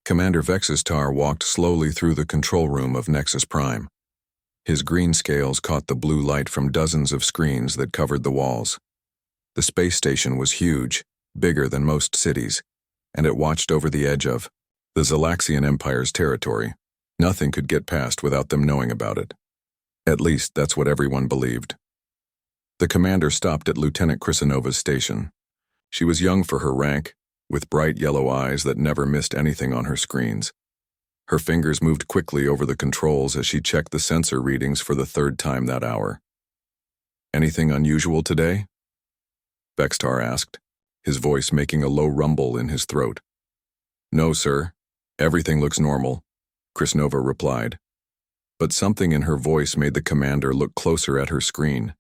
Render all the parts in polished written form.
Commander Vexistar walked slowly through the control room of Nexus Prime. His green scales caught the blue light from dozens of screens that covered the walls. The space station was huge, bigger than most cities, and it watched over the edge of the Zalaxian Empire's territory. Nothing could get past without them knowing about it. At least, that's what everyone believed. The commander stopped at Lieutenant Krisanova's station. She was young for her rank, with bright yellow eyes that never missed anything on her screens. Her fingers moved quickly over the controls as she checked the sensor readings for the third time that hour. "Anything unusual today?" Vextar asked, his voice making a low rumble in his throat. "No, sir. Everything looks normal," Krisnova replied. But something in her voice made the commander look closer at her screen.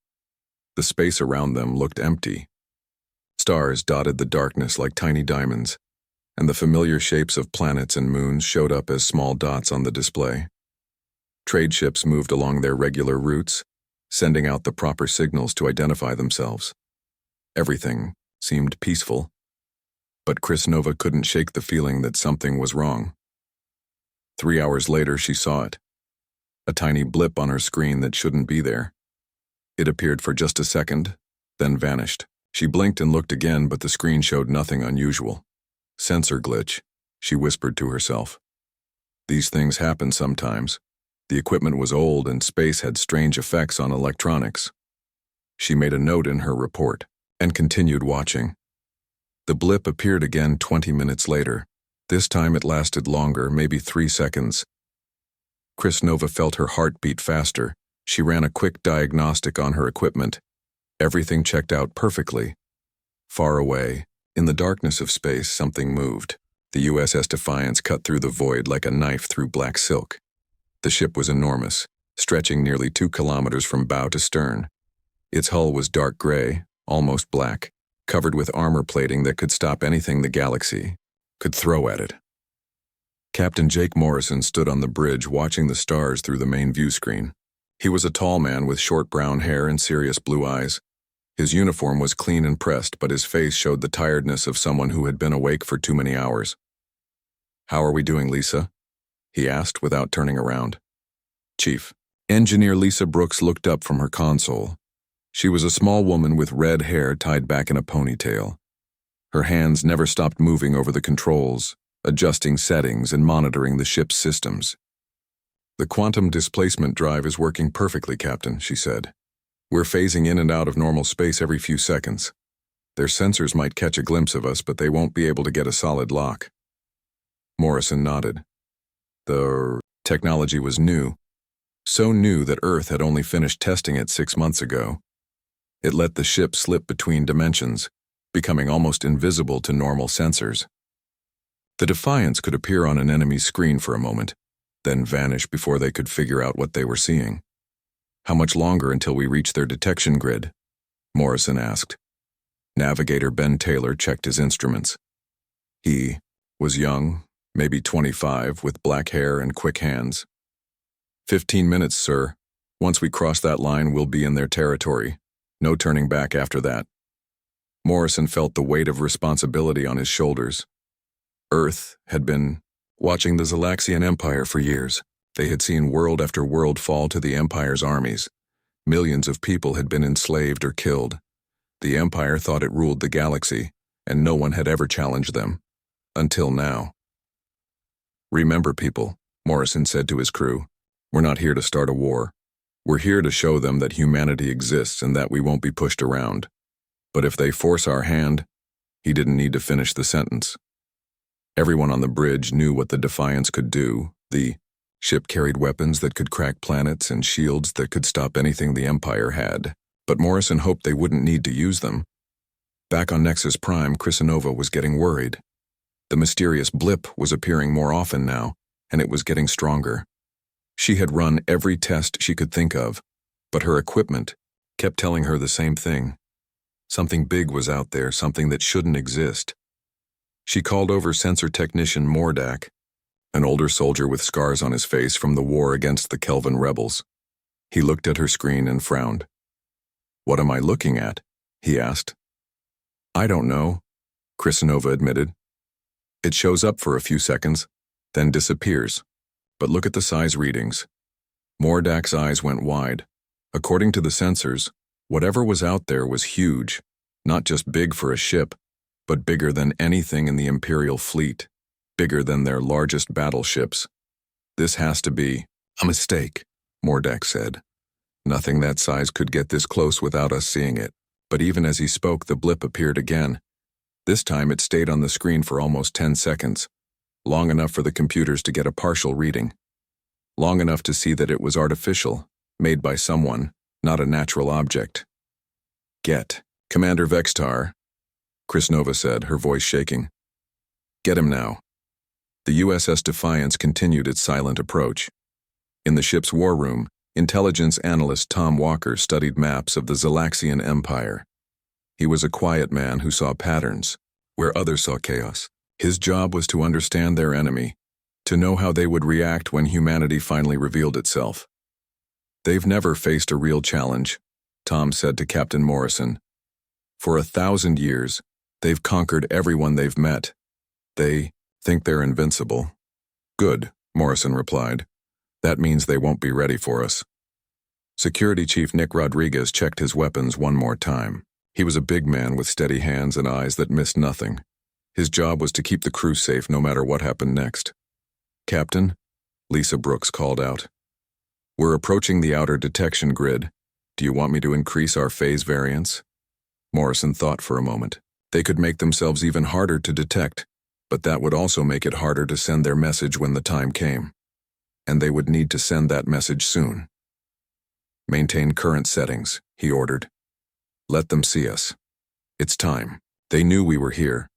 The space around them looked empty. Stars dotted the darkness like tiny diamonds, and the familiar shapes of planets and moons showed up as small dots on the display. Trade ships moved along their regular routes, sending out the proper signals to identify themselves. Everything seemed peaceful, but Krisnova couldn't shake the feeling that something was wrong. 3 hours later, she saw it. A tiny blip on her screen that shouldn't be there. It appeared for just a second, then vanished. She blinked and looked again, but the screen showed nothing unusual. "Sensor glitch," she whispered to herself. These things happen sometimes. The equipment was old and space had strange effects on electronics. She made a note in her report and continued watching. The blip appeared again 20 minutes later. This time it lasted longer, maybe 3 seconds. Krisnova felt her heart beat faster. She ran a quick diagnostic on her equipment. Everything checked out perfectly. Far away, in the darkness of space, something moved. The USS Defiance cut through the void like a knife through black silk. The ship was enormous, stretching nearly 2 kilometers from bow to stern. Its hull was dark gray, almost black, covered with armor plating that could stop anything the galaxy could throw at it. Captain Jake Morrison stood on the bridge watching the stars through the main view screen. He was a tall man with short brown hair and serious blue eyes. His uniform was clean and pressed, but his face showed the tiredness of someone who had been awake for too many hours. "How are we doing, Lisa?" he asked without turning around. "Chief." Engineer Lisa Brooks looked up from her console. She was a small woman with red hair tied back in a ponytail. Her hands never stopped moving over the controls, adjusting settings and monitoring the ship's systems. "The quantum displacement drive is working perfectly, Captain," she said. "We're phasing in and out of normal space every few seconds. Their sensors might catch a glimpse of us, but they won't be able to get a solid lock." Morrison nodded. The technology was new, so new that Earth had only finished testing it 6 months ago. It let the ship slip between dimensions, becoming almost invisible to normal sensors. The Defiance could appear on an enemy's screen for a moment, then vanish before they could figure out what they were seeing. "How much longer until we reach their detection grid?" Morrison asked. Navigator Ben Taylor checked his instruments. He was young, maybe 25, with black hair and quick hands. 15 minutes, sir. Once we cross that line, we'll be in their territory. No turning back after that." Morrison felt the weight of responsibility on his shoulders. Earth had been watching the Zalaxian Empire for years. They had seen world after world fall to the Empire's armies. Millions of people had been enslaved or killed. The Empire thought it ruled the galaxy, and no one had ever challenged them. Until now. "Remember, people," Morrison said to his crew, "we're not here to start a war. We're here to show them that humanity exists and that we won't be pushed around. But if they force our hand," he didn't need to finish the sentence. Everyone on the bridge knew what the Defiance could do. The ship carried weapons that could crack planets and shields that could stop anything the Empire had. But Morrison hoped they wouldn't need to use them. Back on Nexus Prime, Krisnova was getting worried. The mysterious blip was appearing more often now, and it was getting stronger. She had run every test she could think of, but her equipment kept telling her the same thing. Something big was out there, something that shouldn't exist. She called over sensor technician Mordak, an older soldier with scars on his face from the war against the Kelvin rebels. He looked at her screen and frowned. "What am I looking at?" he asked. "I don't know," Krisnova admitted. "It shows up for a few seconds, then disappears. But look at the size readings. Mordak's eyes went wide. According to the sensors, whatever was out there was huge, not just big for a ship, but bigger than anything in the Imperial fleet, bigger than their largest battleships. This has to be a mistake, Mordak said. Nothing that size could get this close without us seeing it. But even as he spoke, the blip appeared again. This time it stayed on the screen for almost 10 seconds, long enough for the computers to get a partial reading. Long enough to see that it was artificial, made by someone, not a natural object. Get Commander Vextar, Chris Nova said, her voice shaking. Get him now. The USS Defiance continued its silent approach. In the ship's war room, intelligence analyst Tom Walker studied maps of the Zalaxian Empire. He was a quiet man who saw patterns, where others saw chaos. His job was to understand their enemy, to know how they would react when humanity finally revealed itself. They've never faced a real challenge, Tom said to Captain Morrison. For 1,000 years, they've conquered everyone they've met. They think they're invincible. Good, Morrison replied. That means they won't be ready for us. Security Chief Nick Rodriguez checked his weapons one more time. He was a big man with steady hands and eyes that missed nothing. His job was to keep the crew safe no matter what happened next. Captain, Lisa Brooks called out. We're approaching the outer detection grid. Do you want me to increase our phase variance? Morrison thought for a moment. They could make themselves even harder to detect, but that would also make it harder to send their message when the time came. And they would need to send that message soon. Maintain current settings, he ordered. Let them see us. It's time. They knew we were here.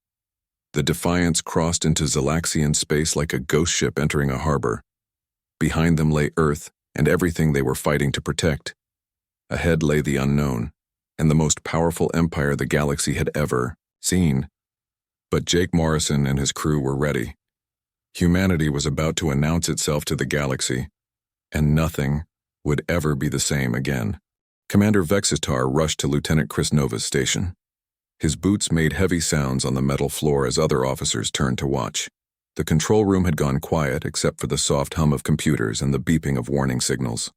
The Defiance crossed into Zalaxian space like a ghost ship entering a harbor. Behind them lay Earth and everything they were fighting to protect. Ahead lay the unknown, and the most powerful empire the galaxy had ever seen. But Jake Morrison and his crew were ready. Humanity was about to announce itself to the galaxy, and nothing would ever be the same again. Commander Vextar rushed to Lieutenant Chris Nova's station. His boots made heavy sounds on the metal floor as other officers turned to watch. The control room had gone quiet except for the soft hum of computers and the beeping of warning signals.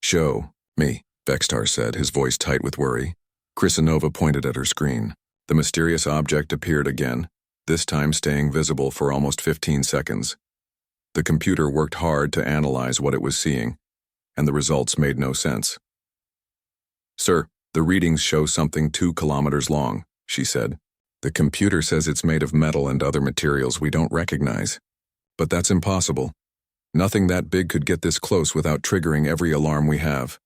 Show me, Vextar said, his voice tight with worry. Chris Nova pointed at her screen. The mysterious object appeared again, this time staying visible for almost 15 seconds. The computer worked hard to analyze what it was seeing, and the results made no sense. Sir, the readings show something 2 kilometers long, she said. The computer says it's made of metal and other materials we don't recognize. But that's impossible. Nothing that big could get this close without triggering every alarm we have.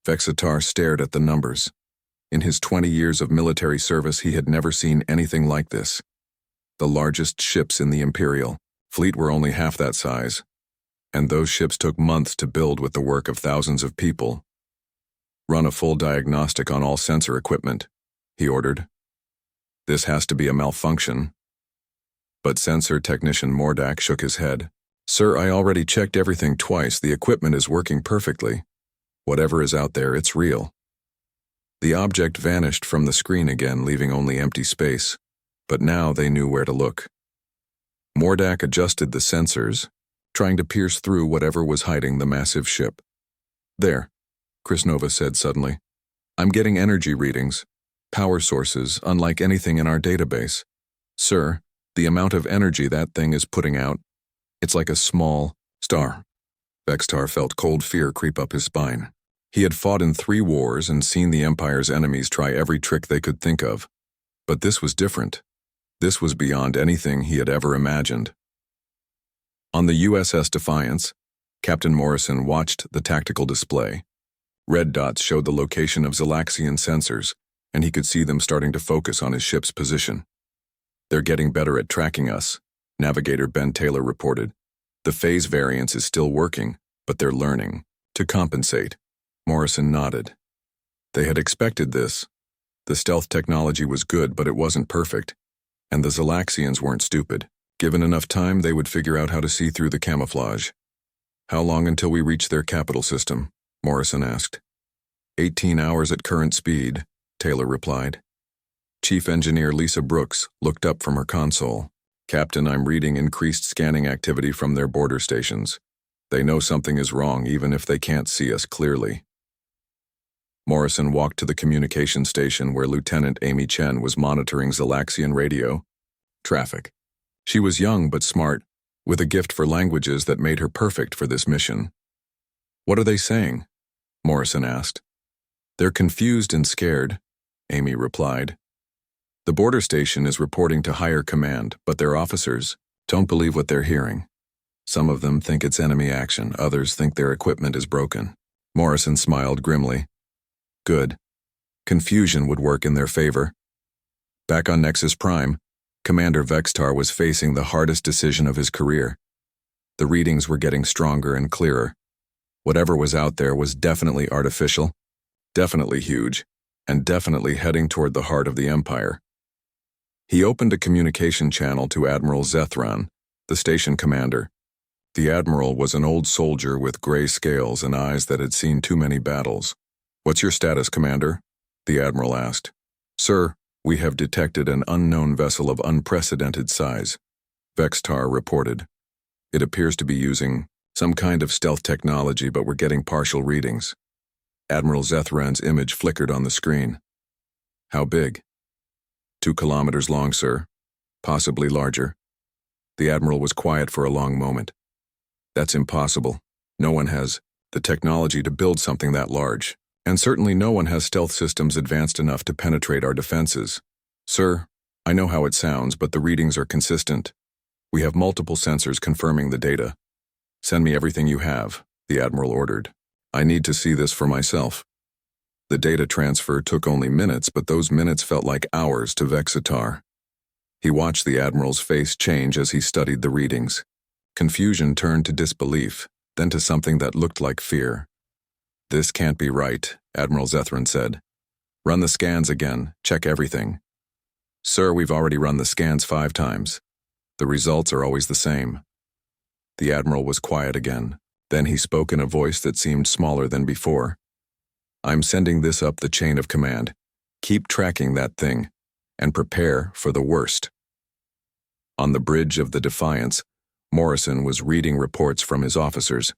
Vextar stared at the numbers. In his 20 years of military service, he had never seen anything like this. The largest ships in the Imperial fleet were only half that size, and those ships took months to build with the work of thousands of people. Run a full diagnostic on all sensor equipment, he ordered. This has to be a malfunction. But sensor technician Mordak shook his head. Sir, I already checked everything twice. The equipment is working perfectly. Whatever is out there, it's real. The object vanished from the screen again, leaving only empty space. But now they knew where to look. Mordak adjusted the sensors, trying to pierce through whatever was hiding the massive ship. There, Chris Nova said suddenly. I'm getting energy readings. Power sources, unlike anything in our database. Sir, the amount of energy that thing is putting out, it's like a small star. Vextar felt cold fear creep up his spine. He had fought in 3 wars and seen the Empire's enemies try every trick they could think of. But this was different. This was beyond anything he had ever imagined. On the USS Defiance, Captain Morrison watched the tactical display. Red dots showed the location of Zalaxian sensors, and he could see them starting to focus on his ship's position. They're getting better at tracking us, Navigator Ben Taylor reported. The phase variance is still working, but they're learning to compensate. Morrison nodded. They had expected this. The stealth technology was good, but it wasn't perfect. And the Zalaxians weren't stupid. Given enough time, they would figure out how to see through the camouflage. How long until we reach their capital system? Morrison asked. 18 hours at current speed, Taylor replied. Chief Engineer Lisa Brooks looked up from her console. Captain, I'm reading increased scanning activity from their border stations. They know something is wrong even if they can't see us clearly. Morrison walked to the communication station where Lieutenant Amy Chen was monitoring Xylaxian radio traffic. She was young but smart, with a gift for languages that made her perfect for this mission. What are they saying? Morrison asked. They're confused and scared, Amy replied. The border station is reporting to higher command, but their officers don't believe what they're hearing. Some of them think it's enemy action, others think their equipment is broken. Morrison smiled grimly. Good. Confusion would work in their favor. Back on Nexus Prime, Commander Vextar was facing the hardest decision of his career. The readings were getting stronger and clearer. Whatever was out there was definitely artificial, definitely huge, and definitely heading toward the heart of the Empire. He opened a communication channel to Admiral Zethran, the station commander. The Admiral was an old soldier with gray scales and eyes that had seen too many battles. What's your status, Commander? The Admiral asked. Sir, we have detected an unknown vessel of unprecedented size, Vextar reported. It appears to be using some kind of stealth technology, but we're getting partial readings. Admiral Zethran's image flickered on the screen. How big? 2 kilometers long, sir. Possibly larger. The Admiral was quiet for a long moment. That's impossible. No one has the technology to build something that large, and certainly no one has stealth systems advanced enough to penetrate our defenses. Sir, I know how it sounds, but the readings are consistent. We have multiple sensors confirming the data. Send me everything you have, the Admiral ordered. I need to see this for myself. The data transfer took only minutes, but those minutes felt like hours to Vexatar. He watched the Admiral's face change as he studied the readings. Confusion turned to disbelief, then to something that looked like fear. This can't be right, Admiral Zethran said. Run the scans again, check everything. Sir, we've already run the scans 5 times. The results are always the same. The Admiral was quiet again. Then he spoke in a voice that seemed smaller than before. I'm sending this up the chain of command. Keep tracking that thing, and prepare for the worst. On the bridge of the Defiance, Morrison was reading reports from his officers.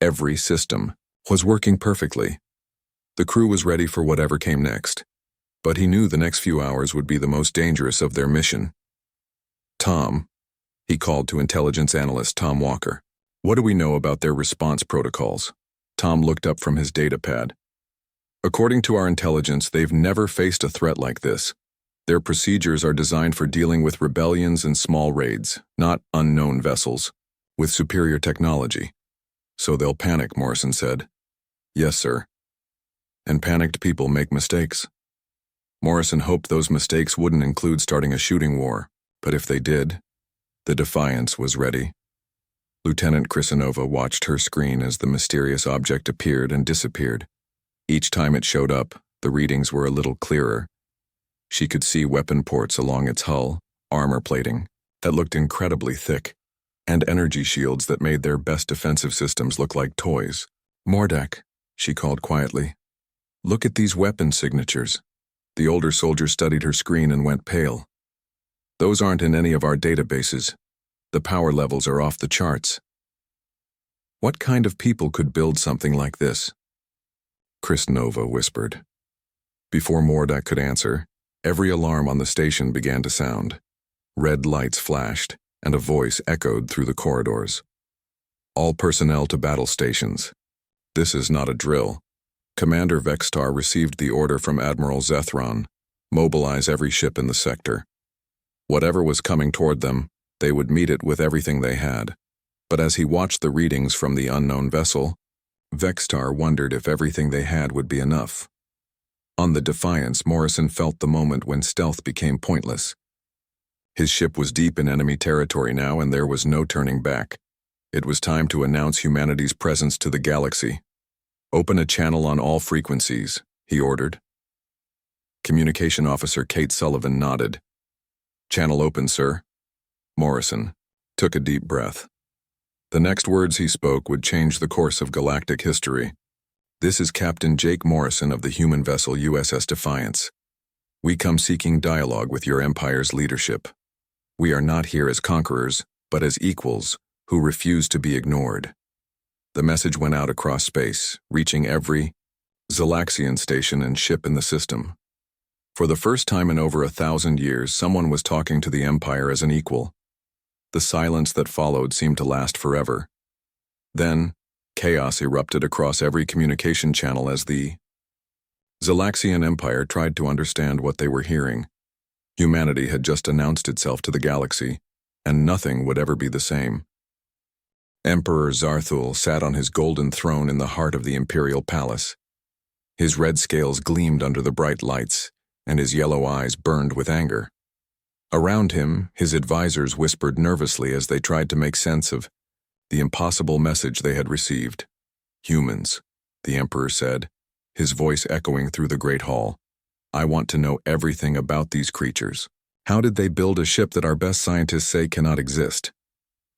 Every system was working perfectly. The crew was ready for whatever came next, but he knew the next few hours would be the most dangerous of their mission. Tom, he called to intelligence analyst Tom Walker. What do we know about their response protocols? Tom looked up from his datapad. According to our intelligence, they've never faced a threat like this. Their procedures are designed for dealing with rebellions and small raids, not unknown vessels, with superior technology. So they'll panic, Morrison said. Yes, sir. And panicked people make mistakes. Morrison hoped those mistakes wouldn't include starting a shooting war, but if they did, the Defiance was ready. Lieutenant Krisanova watched her screen as the mysterious object appeared and disappeared. Each time it showed up, the readings were a little clearer. She could see weapon ports along its hull, armor plating that looked incredibly thick, and energy shields that made their best defensive systems look like toys. Mordak, she called quietly. Look at these weapon signatures. The older soldier studied her screen and went pale. Those aren't in any of our databases. The power levels are off the charts. What kind of people could build something like this? Krisanova whispered. Before Mordak could answer, every alarm on the station began to sound. Red lights flashed, and a voice echoed through the corridors. All personnel to battle stations. This is not a drill. Commander Vextar received the order from Admiral Zethran. Mobilize every ship in the sector. Whatever was coming toward them, they would meet it with everything they had. But as he watched the readings from the unknown vessel, Vextar wondered if everything they had would be enough. On the Defiance, Morrison felt the moment when stealth became pointless. His ship was deep in enemy territory now, and there was no turning back. It was time to announce humanity's presence to the galaxy. Open a channel on all frequencies, he ordered. Communication Officer Kate Sullivan nodded. Channel open, sir. Morrison took a deep breath. The next words he spoke would change the course of galactic history. This is Captain Jake Morrison of the human vessel USS Defiance. We come seeking dialogue with your Empire's leadership. We are not here as conquerors, but as equals who refuse to be ignored. The message went out across space, reaching every Zalaxian station and ship in the system. For the first time in over 1,000 years, someone was talking to the Empire as an equal. The silence that followed seemed to last forever. Then, chaos erupted across every communication channel as the Zalaxian Empire tried to understand what they were hearing. Humanity had just announced itself to the galaxy, and nothing would ever be the same. Emperor Zarthul sat on his golden throne in the heart of the imperial palace. His red scales gleamed under the bright lights, and his yellow eyes burned with anger. Around him, his advisors whispered nervously as they tried to make sense of the impossible message they had received. "Humans," the Emperor said, his voice echoing through the great hall. "I want to know everything about these creatures. How did they build a ship that our best scientists say cannot exist?"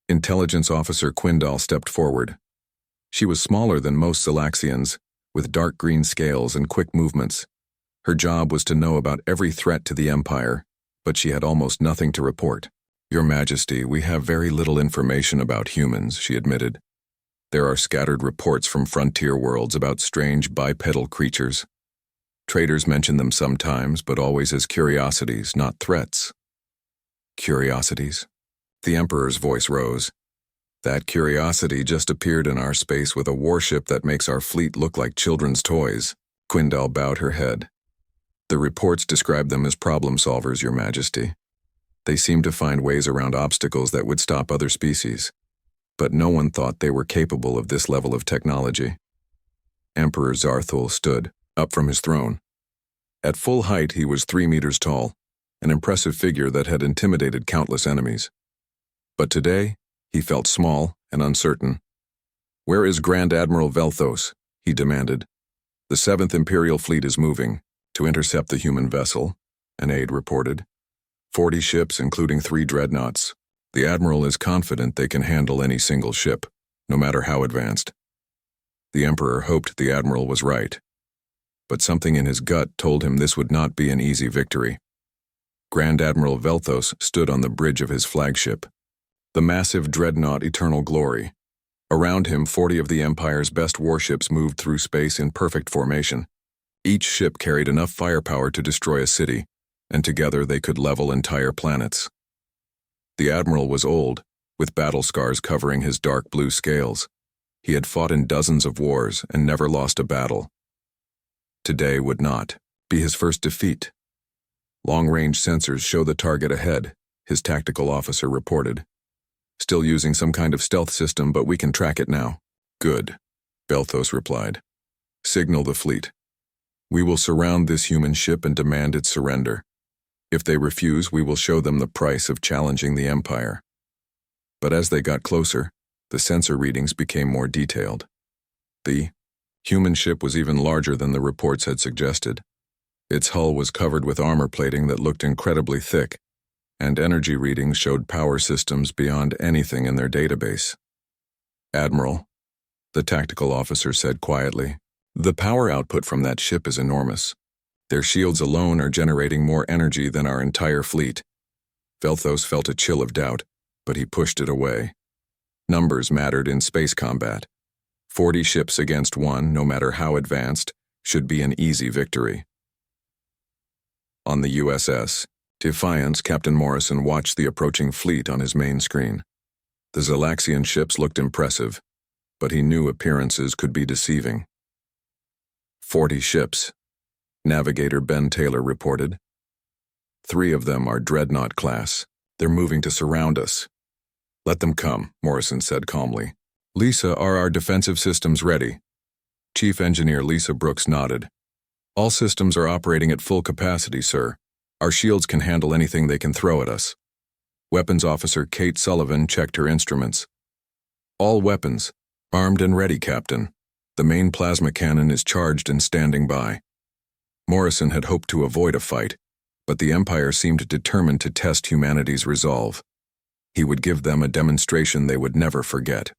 Intelligence Officer Quindal stepped forward. She was smaller than most Zalaxians, with dark green scales and quick movements. Her job was to know about every threat to the Empire, but she had almost nothing to report. "Your Majesty, we have very little information about humans," she admitted. "There are scattered reports from frontier worlds about strange bipedal creatures. Traders mention them sometimes, but always as curiosities, not threats." "Curiosities?" The Emperor's voice rose. "That curiosity just appeared in our space with a warship that makes our fleet look like children's toys." Quindal bowed her head. "The reports describe them as problem solvers, Your Majesty. They seem to find ways around obstacles that would stop other species. But no one thought they were capable of this level of technology." Emperor Zarthul stood up from his throne. At full height, he was 3 meters tall, an impressive figure that had intimidated countless enemies. But today, he felt small and uncertain. "Where is Grand Admiral Velthos?" he demanded. "The 7th Imperial Fleet is moving to intercept the human vessel," an aide reported. 40 ships, including 3 dreadnoughts. The Admiral is confident they can handle any single ship, no matter how advanced." The Emperor hoped the Admiral was right, but something in his gut told him this would not be an easy victory. Grand Admiral Velthos stood on the bridge of his flagship, the massive dreadnought Eternal Glory. Around him, 40 of the Empire's best warships moved through space in perfect formation. Each ship carried enough firepower to destroy a city, and together they could level entire planets. The Admiral was old, with battle scars covering his dark blue scales. He had fought in dozens of wars and never lost a battle. Today would not be his first defeat. "Long-range sensors show the target ahead," his tactical officer reported. "Still using some kind of stealth system, but we can track it now." "Good," Velthos replied. "Signal the fleet. We will surround this human ship and demand its surrender. If they refuse, we will show them the price of challenging the Empire." But as they got closer, the sensor readings became more detailed. The human ship was even larger than the reports had suggested. Its hull was covered with armor plating that looked incredibly thick, and energy readings showed power systems beyond anything in their database. "Admiral," the tactical officer said quietly, "the power output from that ship is enormous. Their shields alone are generating more energy than our entire fleet." Velthos felt a chill of doubt, but he pushed it away. Numbers mattered in space combat. 40 ships against 1, no matter how advanced, should be an easy victory. On the USS Defiance, Captain Morrison watched the approaching fleet on his main screen. The Zalaxian ships looked impressive, but he knew appearances could be deceiving. 40 ships, Navigator Ben Taylor reported. 3 of them are Dreadnought class. They're moving to surround us. "Let them come," Morrison said calmly. "Lisa, are our defensive systems ready?" Chief Engineer Lisa Brooks nodded. "All systems are operating at full capacity, sir. Our shields can handle anything they can throw at us." Weapons Officer Kate Sullivan checked her instruments. "All weapons, armed and ready, Captain. The main plasma cannon is charged and standing by." Morrison had hoped to avoid a fight, but the Empire seemed determined to test humanity's resolve. He would give them a demonstration they would never forget.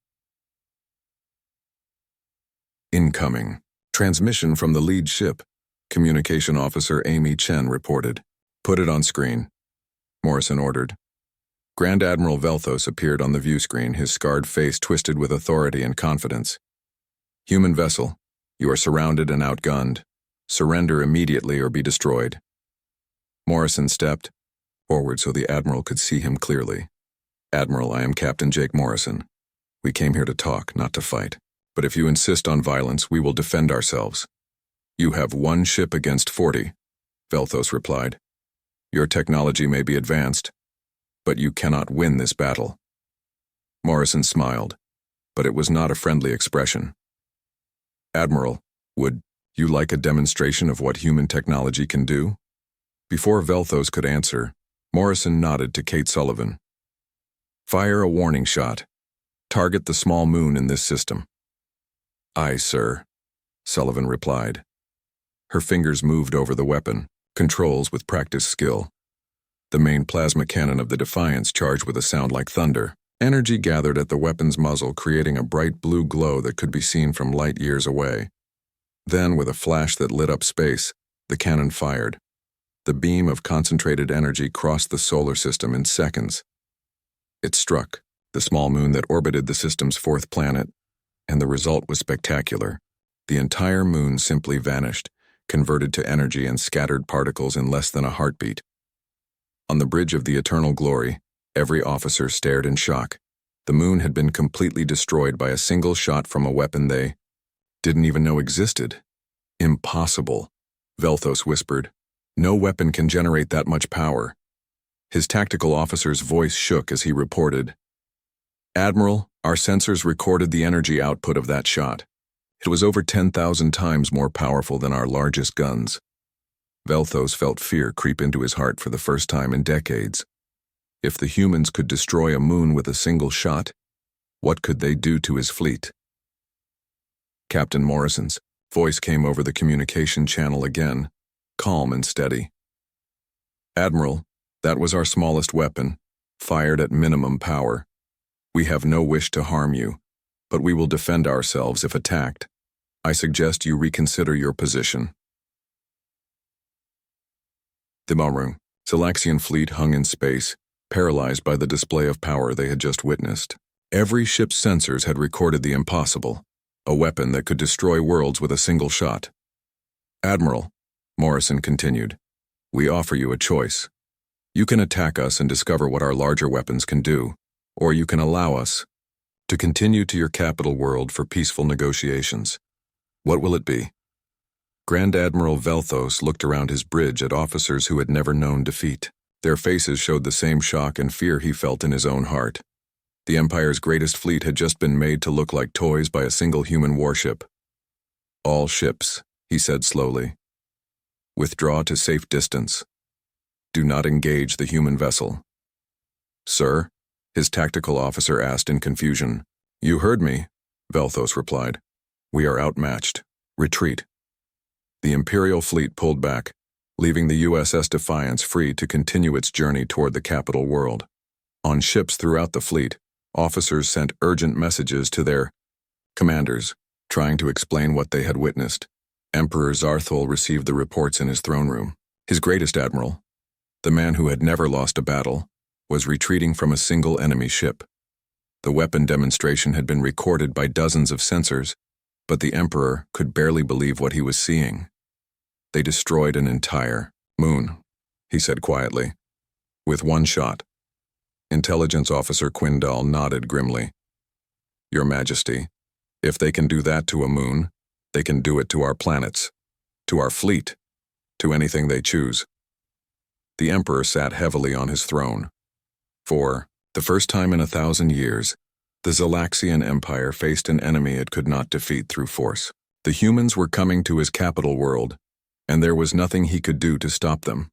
Incoming. Transmission from the lead ship. Communication Officer Amy Chen reported. "Put it on screen," Morrison ordered. Grand Admiral Velthos appeared on the view screen, his scarred face twisted with authority and confidence. Human vessel, you are surrounded and outgunned. Surrender immediately or be destroyed. Morrison stepped forward so the Admiral could see him clearly. Admiral, I am Captain Jake Morrison. We came here to talk, not to fight. But if you insist on violence, we will defend ourselves. You have 1 ship against 40, Velthos replied. Your technology may be advanced, but you cannot win this battle. Morrison smiled, but it was not a friendly expression. Admiral, would you like a demonstration of what human technology can do? Before Velthos could answer, Morrison nodded to Kate Sullivan. Fire a warning shot. Target the small moon in this system. Aye, sir, Sullivan replied. Her fingers moved over the weapon, controls with practiced skill. The main plasma cannon of the Defiance charged with a sound like thunder. Energy gathered at the weapon's muzzle, creating a bright blue glow that could be seen from light years away. Then, with a flash that lit up space, the cannon fired. The beam of concentrated energy crossed the solar system in seconds. It struck the small moon that orbited the system's 4th planet, and the result was spectacular. The entire moon simply vanished, converted to energy and scattered particles in less than a heartbeat. On the bridge of the Eternal Glory, every officer stared in shock. The moon had been completely destroyed by a single shot from a weapon they didn't even know existed. Impossible, Velthos whispered. No weapon can generate that much power. His tactical officer's voice shook as he reported, Admiral, our sensors recorded the energy output of that shot. It was over 10,000 times more powerful than our largest guns. Velthos felt fear creep into his heart for the first time in decades. If the humans could destroy a moon with a single shot, what could they do to his fleet? Captain Morrison's voice came over the communication channel again, calm and steady. Admiral, that was our smallest weapon, fired at minimum power. We have no wish to harm you, but we will defend ourselves if attacked. I suggest you reconsider your position. The Maru, Zalaxian fleet hung in space, paralyzed by the display of power they had just witnessed. Every ship's sensors had recorded the impossible, a weapon that could destroy worlds with a single shot. Admiral, Morrison continued, we offer you a choice. You can attack us and discover what our larger weapons can do, or you can allow us to continue to your capital world for peaceful negotiations. What will it be? Grand Admiral Velthos looked around his bridge at officers who had never known defeat. Their faces showed the same shock and fear he felt in his own heart. The Empire's greatest fleet had just been made to look like toys by a single human warship. All ships, he said slowly. Withdraw to safe distance. Do not engage the human vessel. Sir? His tactical officer asked in confusion. You heard me, Velthos replied. We are outmatched. Retreat. The Imperial fleet pulled back, leaving the USS Defiance free to continue its journey toward the capital world. On ships throughout the fleet, officers sent urgent messages to their commanders, trying to explain what they had witnessed. Emperor Zarthul received the reports in his throne room. His greatest admiral, the man who had never lost a battle, was retreating from a single enemy ship. The weapon demonstration had been recorded by dozens of sensors, but the Emperor could barely believe what he was seeing. They destroyed an entire moon, he said quietly, with one shot. Intelligence Officer Quindal nodded grimly. Your Majesty, if they can do that to a moon, they can do it to our planets, to our fleet, to anything they choose. The Emperor sat heavily on his throne. For the first time in 1,000 years, the Zalaxian Empire faced an enemy it could not defeat through force. The humans were coming to his capital world, and there was nothing he could do to stop them.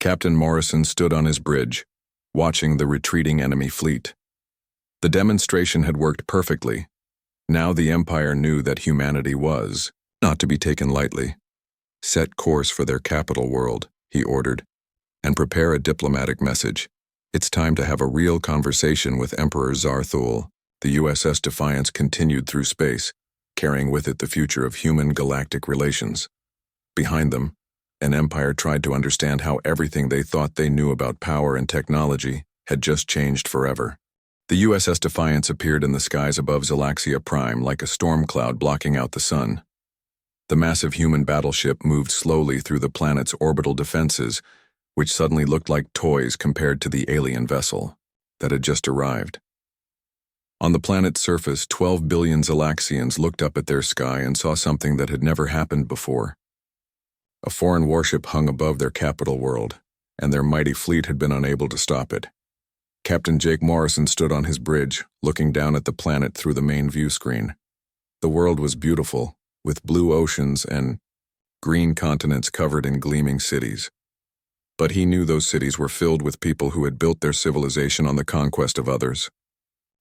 Captain Morrison stood on his bridge, watching the retreating enemy fleet. The demonstration had worked perfectly. Now the Empire knew that humanity was not to be taken lightly. Set course for their capital world, he ordered, and prepare a diplomatic message. It's time to have a real conversation with Emperor Zarthul. The USS Defiance continued through space, carrying with it the future of human-galactic relations. Behind them, an empire tried to understand how everything they thought they knew about power and technology had just changed forever. The USS Defiance appeared in the skies above Zalaxia Prime like a storm cloud blocking out the sun. The massive human battleship moved slowly through the planet's orbital defenses, which suddenly looked like toys compared to the alien vessel that had just arrived. On the planet's surface, 12 billion Zalaxians looked up at their sky and saw something that had never happened before. A foreign warship hung above their capital world, and their mighty fleet had been unable to stop it. Captain Jake Morrison stood on his bridge, looking down at the planet through the main view screen. The world was beautiful, with blue oceans and green continents covered in gleaming cities. But he knew those cities were filled with people who had built their civilization on the conquest of others.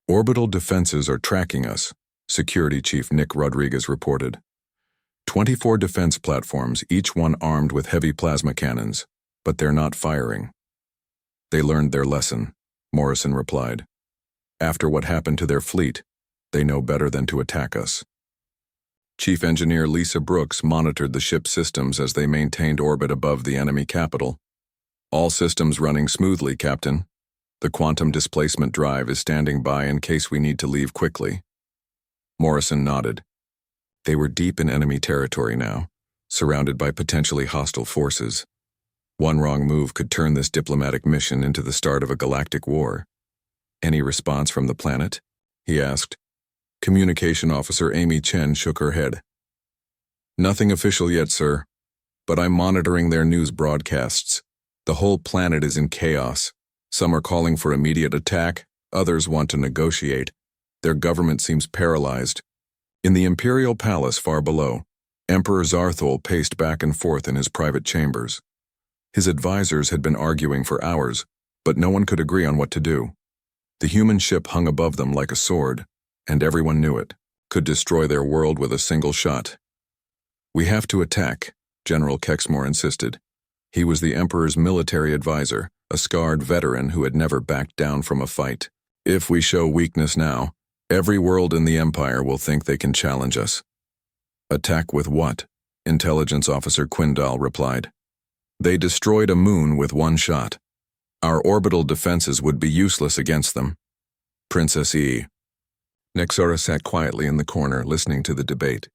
"Orbital defenses are tracking us," Security Chief Nick Rodriguez reported. 24 defense platforms, each one armed with heavy plasma cannons, but they're not firing. "They learned their lesson," Morrison replied. "After what happened to their fleet, they know better than to attack us." Chief Engineer Lisa Brooks monitored the ship's systems as they maintained orbit above the enemy capital. "All systems running smoothly, Captain. The quantum displacement drive is standing by in case we need to leave quickly." Morrison nodded. They were deep in enemy territory now, surrounded by potentially hostile forces. One wrong move could turn this diplomatic mission into the start of a galactic war. "Any response from the planet?" he asked. Communication Officer Amy Chen shook her head. "Nothing official yet, sir, but I'm monitoring their news broadcasts. The whole planet is in chaos. Some are calling for immediate attack, others want to negotiate. Their government seems paralyzed." In the Imperial Palace far below, Emperor Zarthul paced back and forth in his private chambers. His advisors had been arguing for hours, but no one could agree on what to do. The human ship hung above them like a sword, and everyone knew it, could destroy their world with a single shot. "We have to attack," General Kexmore insisted. He was the Emperor's military advisor, a scarred veteran who had never backed down from a fight. "If we show weakness now, every world in the Empire will think they can challenge us." "Attack with what?" Intelligence Officer Quindal replied. "They destroyed a moon with one shot. Our orbital defenses would be useless against them." Princess E. Nexara sat quietly in the corner, listening to the debate.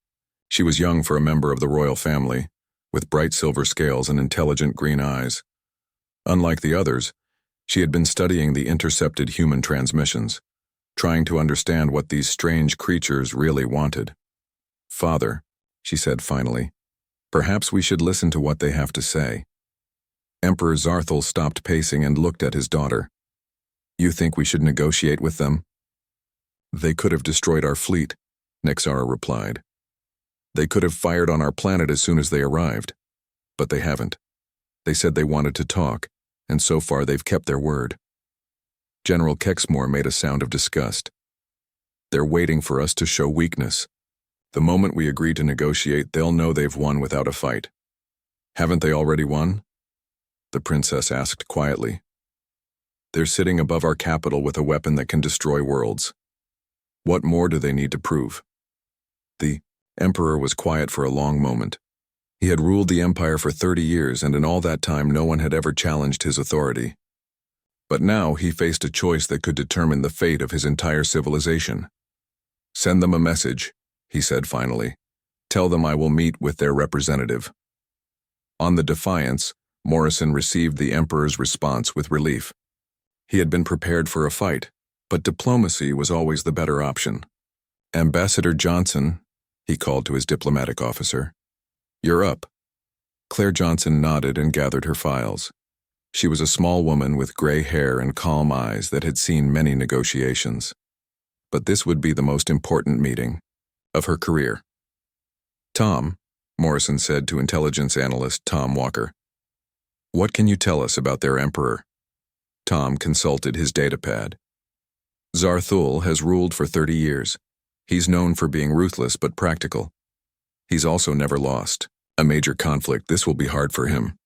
She was young for a member of the royal family, with bright silver scales and intelligent green eyes. Unlike the others, she had been studying the intercepted human transmissions, trying to understand what these strange creatures really wanted. "Father," she said finally, "perhaps we should listen to what they have to say." Emperor Zarthul stopped pacing and looked at his daughter. "You think we should negotiate with them?" "They could have destroyed our fleet," Nexara replied. "They could have fired on our planet as soon as they arrived. But they haven't. They said they wanted to talk, and so far they've kept their word." General Kexmore made a sound of disgust. "They're waiting for us to show weakness. The moment we agree to negotiate, they'll know they've won without a fight." "Haven't they already won?" the princess asked quietly. "They're sitting above our capital with a weapon that can destroy worlds. What more do they need to prove?" The Emperor was quiet for a long moment. He had ruled the Empire for 30 years, and in all that time no one had ever challenged his authority. But now he faced a choice that could determine the fate of his entire civilization. "Send them a message," he said finally. "Tell them I will meet with their representative." On the Defiance, Morrison received the Emperor's response with relief. He had been prepared for a fight, but diplomacy was always the better option. "Ambassador Johnson," he called to his diplomatic officer. "You're up." Claire Johnson nodded and gathered her files. She was a small woman with gray hair and calm eyes that had seen many negotiations. But this would be the most important meeting of her career. "Tom," Morrison said to intelligence analyst Tom Walker, "what can you tell us about their emperor?" Tom consulted his datapad. "Zarthul has ruled for 30 years. He's known for being ruthless but practical. He's also never lost. A major conflict, this will be hard for him."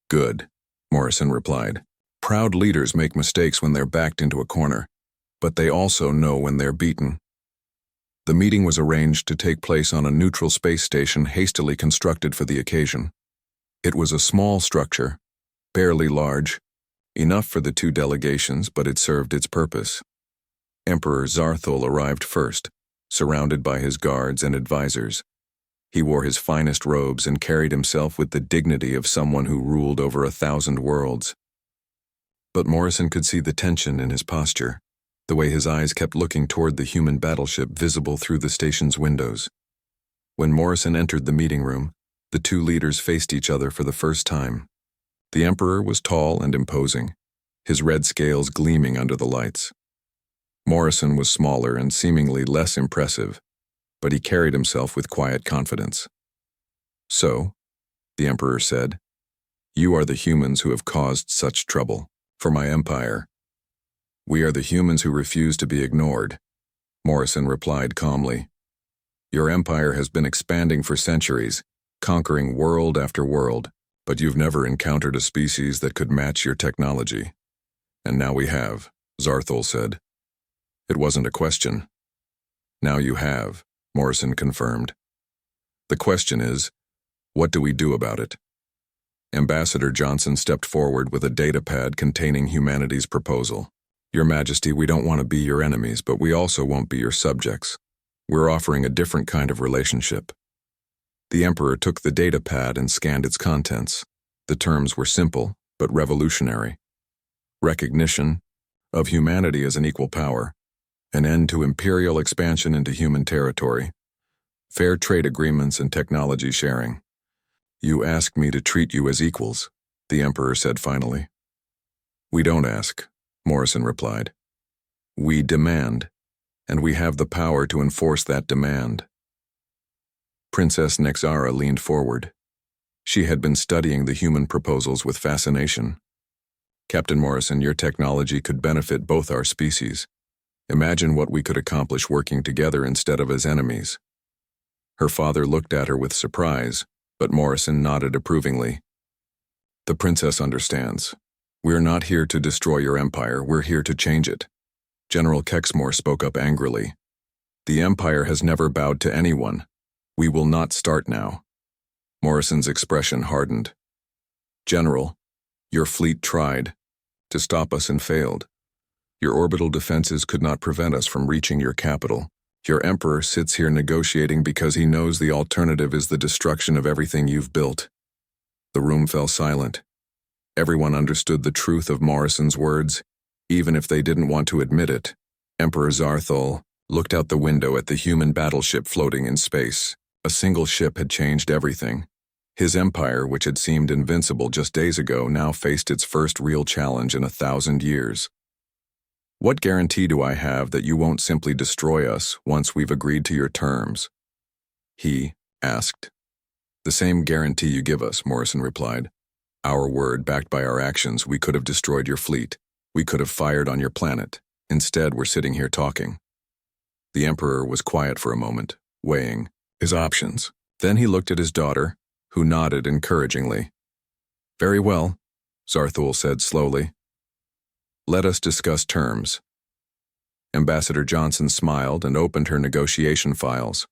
"Good," Morrison replied. "Proud leaders make mistakes when they're backed into a corner, but they also know when they're beaten." The meeting was arranged to take place on a neutral space station hastily constructed for the occasion. It was a small structure, barely large, Enough for the two delegations, but it served its purpose. Emperor Zarthul arrived first, surrounded by his guards and advisors. He wore his finest robes and carried himself with the dignity of someone who ruled over 1,000 worlds. But Morrison could see the tension in his posture, the way his eyes kept looking toward the human battleship visible through the station's windows. When Morrison entered the meeting room, the two leaders faced each other for the first time. The Emperor was tall and imposing, his red scales gleaming under the lights. Morrison was smaller and seemingly less impressive, but he carried himself with quiet confidence. "So," the Emperor said, "you are the humans who have caused such trouble for my empire." "We are the humans who refuse to be ignored," Morrison replied calmly. "Your empire has been expanding for centuries, conquering world after world, but you've never encountered a species that could match your technology. And now we have," Zarthul said. "It wasn't a question." "Now you have," Morrison confirmed. "The question is, what do we do about it?" Ambassador Johnson stepped forward with a data pad containing humanity's proposal. "Your Majesty, we don't want to be your enemies, but we also won't be your subjects. We're offering a different kind of relationship." The Emperor took the data pad and scanned its contents. The terms were simple, but revolutionary. Recognition of humanity as an equal power, an end to imperial expansion into human territory, fair trade agreements and technology sharing. "You ask me to treat you as equals," the Emperor said finally. "We don't ask," Morrison replied. "We demand, and we have the power to enforce that demand." Princess Nexara leaned forward. She had been studying the human proposals with fascination. "Captain Morrison, your technology could benefit both our species. Imagine what we could accomplish working together instead of as enemies." Her father looked at her with surprise, but Morrison nodded approvingly. "The princess understands. We're not here to destroy your empire, we're here to change it." General Kexmore spoke up angrily. "The empire has never bowed to anyone. We will not start now." Morrison's expression hardened. "General, your fleet tried to stop us and failed. Your orbital defenses could not prevent us from reaching your capital. Your emperor sits here negotiating because he knows the alternative is the destruction of everything you've built." The room fell silent. Everyone understood the truth of Morrison's words, even if they didn't want to admit it. Emperor Zarthul looked out the window at the human battleship floating in space. A single ship had changed everything. His empire, which had seemed invincible just days ago, now faced its first real challenge in 1,000 years. "What guarantee do I have that you won't simply destroy us once we've agreed to your terms?" he asked. "The same guarantee you give us," Morrison replied. "Our word backed by our actions, we could have destroyed your fleet. We could have fired on your planet. Instead, we're sitting here talking." The Emperor was quiet for a moment, weighing his options. Then he looked at his daughter, who nodded encouragingly. "Very well," Zarthul said slowly. "Let us discuss terms." Ambassador Johnson smiled and opened her negotiation files.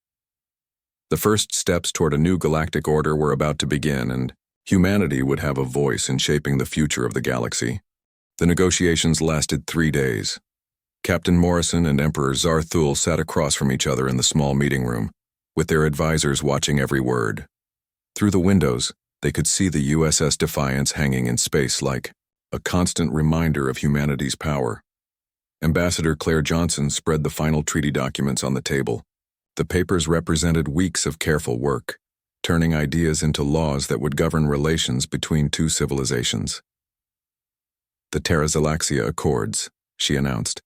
The first steps toward a new galactic order were about to begin, and humanity would have a voice in shaping the future of the galaxy. The negotiations lasted 3 days. Captain Morrison and Emperor Zarthul sat across from each other in the small meeting room, with their advisors watching every word. Through the windows, they could see the USS Defiance hanging in space like a constant reminder of humanity's power. Ambassador Claire Johnson spread the final treaty documents on the table. The papers represented weeks of careful work, turning ideas into laws that would govern relations between two civilizations. "The Terra-Zalaxia Accords," she announced.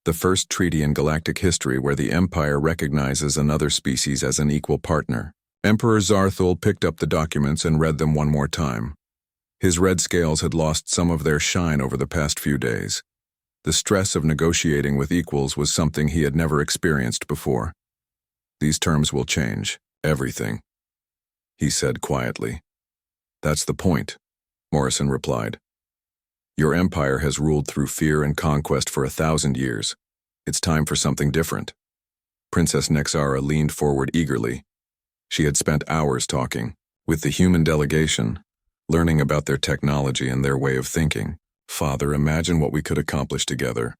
"The first treaty in galactic history where the Empire recognizes another species as an equal partner." Emperor Zarthul picked up the documents and read them one more time. His red scales had lost some of their shine over the past few days. The stress of negotiating with equals was something he had never experienced before. "These terms will change everything," he said quietly. "That's the point," Morrison replied. "Your empire has ruled through fear and conquest for 1,000 years. It's time for something different." Princess Nexara leaned forward eagerly. She had spent hours talking with the human delegation, learning about their technology and their way of thinking. Father, imagine what we could accomplish together.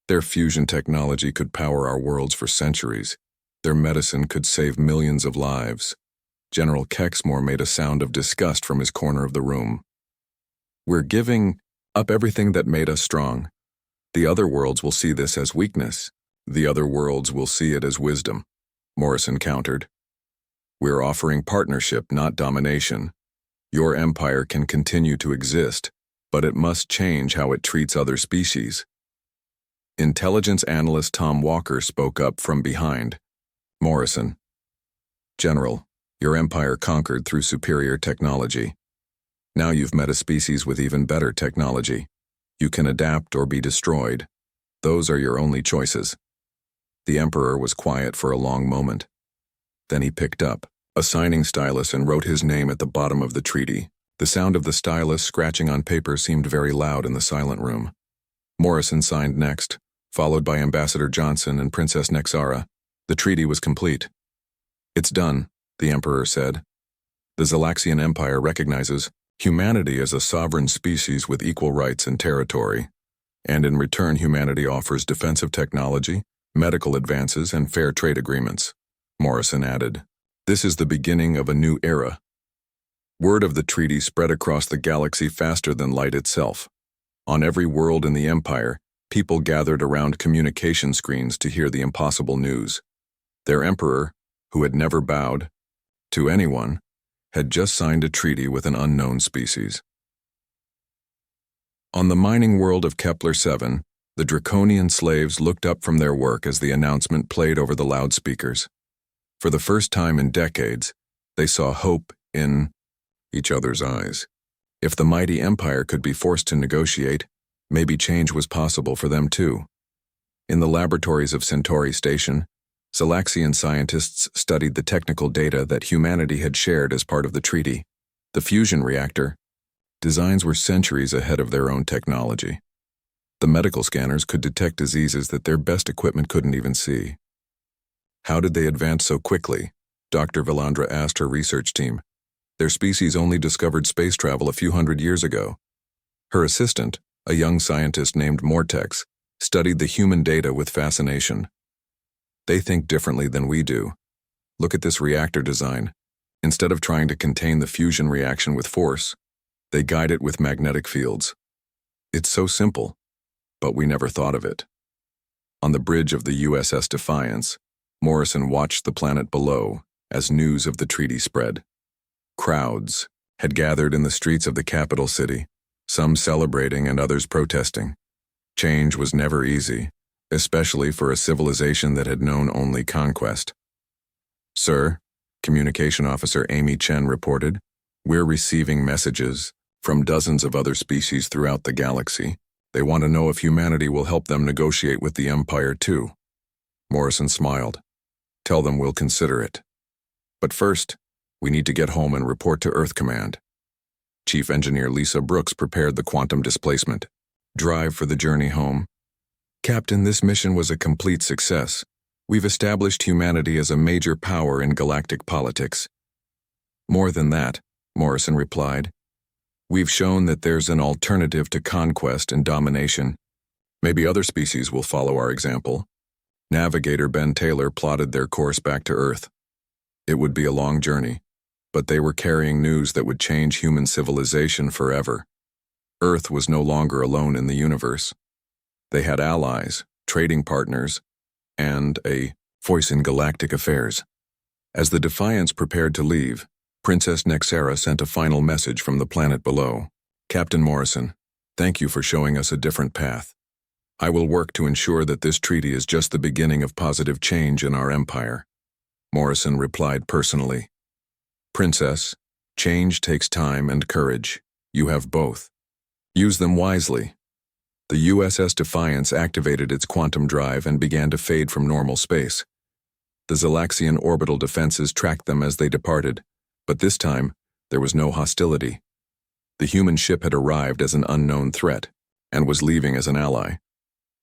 Their fusion technology could power our worlds for centuries. Their medicine could save millions of lives. General Kexmore made a sound of disgust from his corner of the room. We're giving up everything that made us strong. The other worlds will see this as weakness. The other worlds will see it as wisdom, Morrison countered. We're offering partnership, not domination. Your empire can continue to exist, but it must change how it treats other species. Intelligence analyst Tom Walker spoke up from behind. Morrison. General, your empire conquered through superior technology. Now you've met a species with even better technology. You can adapt or be destroyed. Those are your only choices. The Emperor was quiet for a long moment. Then he picked up a signing stylus and wrote his name at the bottom of the treaty. The sound of the stylus scratching on paper seemed very loud in the silent room. Morrison signed next, followed by Ambassador Johnson and Princess Nexara. The treaty was complete. It's done, the Emperor said. The Zalaxian Empire recognizes humanity as a sovereign species with equal rights and territory, and in return humanity offers defensive technology, medical advances, and fair trade agreements. Morrison added, "This is the beginning of a new era." Word of the treaty spread across the galaxy faster than light itself. On every world in the Empire, people gathered around communication screens to hear the impossible news. Their emperor, who had never bowed to anyone, had just signed a treaty with an unknown species. On the mining world of Kepler-7, the Draconian slaves looked up from their work as the announcement played over the loudspeakers. For the first time in decades, they saw hope in each other's eyes. If the mighty empire could be forced to negotiate, maybe change was possible for them too. In the laboratories of Centauri Station, Zalaxian scientists studied the technical data that humanity had shared as part of the treaty. The fusion reactor. Designs were centuries ahead of their own technology. The medical scanners could detect diseases that their best equipment couldn't even see. How did they advance so quickly? Dr. Valandra asked her research team. Their species only discovered space travel a few hundred years ago. Her assistant, a young scientist named Mortex, studied the human data with fascination. They think differently than we do. Look at this reactor design. Instead of trying to contain the fusion reaction with force, they guide it with magnetic fields. It's so simple, but we never thought of it. On the bridge of the USS Defiance, Morrison watched the planet below as news of the treaty spread. Crowds had gathered in the streets of the capital city, some celebrating and others protesting. Change was never easy, especially for a civilization that had known only conquest. "Sir," Communication Officer Amy Chen reported, "we're receiving messages from dozens of other species throughout the galaxy. They want to know if humanity will help them negotiate with the Empire too." Morrison smiled. "Tell them we'll consider it. But first, we need to get home and report to Earth Command." Chief Engineer Lisa Brooks prepared the quantum displacement drive for the journey home. "Captain, this mission was a complete success. We've established humanity as a major power in galactic politics." "More than that," Morrison replied. "We've shown that there's an alternative to conquest and domination. Maybe other species will follow our example." Navigator Ben Taylor plotted their course back to Earth. It would be a long journey, but they were carrying news that would change human civilization forever. Earth was no longer alone in the universe. They had allies, trading partners, and a voice in galactic affairs. As the Defiance prepared to leave, Princess Nexara sent a final message from the planet below. "Captain Morrison, thank you for showing us a different path. I will work to ensure that this treaty is just the beginning of positive change in our empire." Morrison replied personally. "Princess, change takes time and courage. You have both. Use them wisely." The USS Defiance activated its quantum drive and began to fade from normal space. The Zalaxian orbital defenses tracked them as they departed, but this time, there was no hostility. The human ship had arrived as an unknown threat, and was leaving as an ally.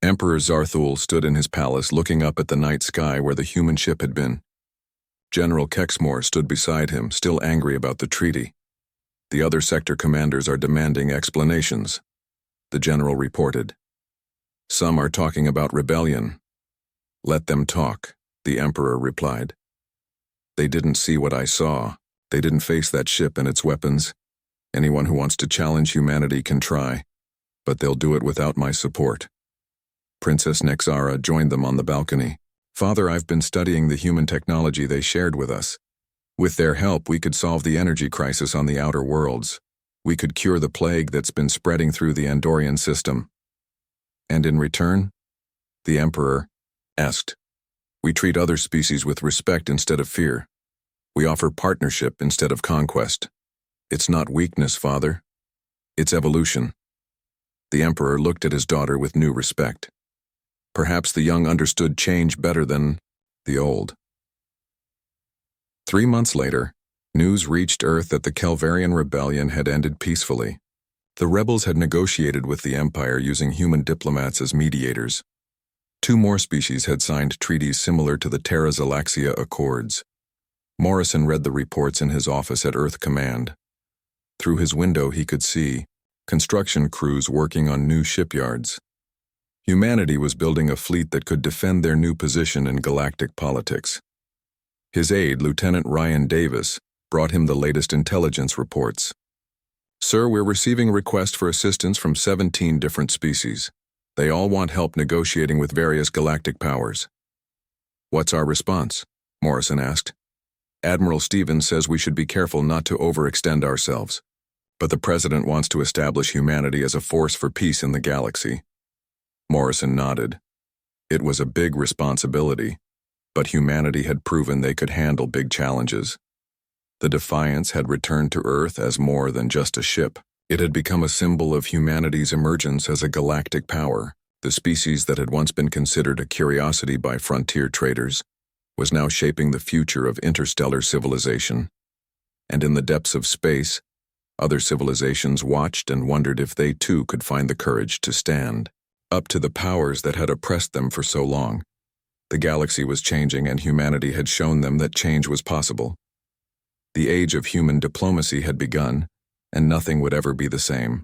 Emperor Zarthul stood in his palace looking up at the night sky where the human ship had been. General Kexmore stood beside him, still angry about the treaty. The other sector commanders are demanding explanations. the general reported. Some are talking about rebellion. Let them talk, the Emperor replied. They didn't see what I saw. They didn't face that ship and its weapons. Anyone who wants to challenge humanity can try, but they'll do it without my support. Princess Nexara joined them on the balcony. Father, I've been studying the human technology they shared with us. With their help, we could solve the energy crisis on the outer worlds. We could cure the plague that's been spreading through the Andorian system. And in return? The Emperor asked. We treat other species with respect instead of fear. We offer partnership instead of conquest. It's not weakness, Father. It's evolution. The Emperor looked at his daughter with new respect. Perhaps the young understood change better than the old. 3 months later, news reached Earth that the Calvarian Rebellion had ended peacefully. The rebels had negotiated with the Empire using human diplomats as mediators. 2 more species had signed treaties similar to the Terra Xalaxia Accords. Morrison read the reports in his office at Earth Command. Through his window he could see construction crews working on new shipyards. Humanity was building a fleet that could defend their new position in galactic politics. His aide, Lieutenant Ryan Davis, brought him the latest intelligence reports. Sir, we're receiving requests for assistance from 17 different species. They all want help negotiating with various galactic powers. What's our response? Morrison asked. Admiral Stevens says we should be careful not to overextend ourselves. But the President wants to establish humanity as a force for peace in the galaxy. Morrison nodded. It was a big responsibility, but humanity had proven they could handle big challenges. The Defiance had returned to Earth as more than just a ship. It had become a symbol of humanity's emergence as a galactic power. The species that had once been considered a curiosity by frontier traders was now shaping the future of interstellar civilization. And in the depths of space, other civilizations watched and wondered if they too could find the courage to stand up to the powers that had oppressed them for so long. The galaxy was changing and humanity had shown them that change was possible. The age of human diplomacy had begun, and nothing would ever be the same.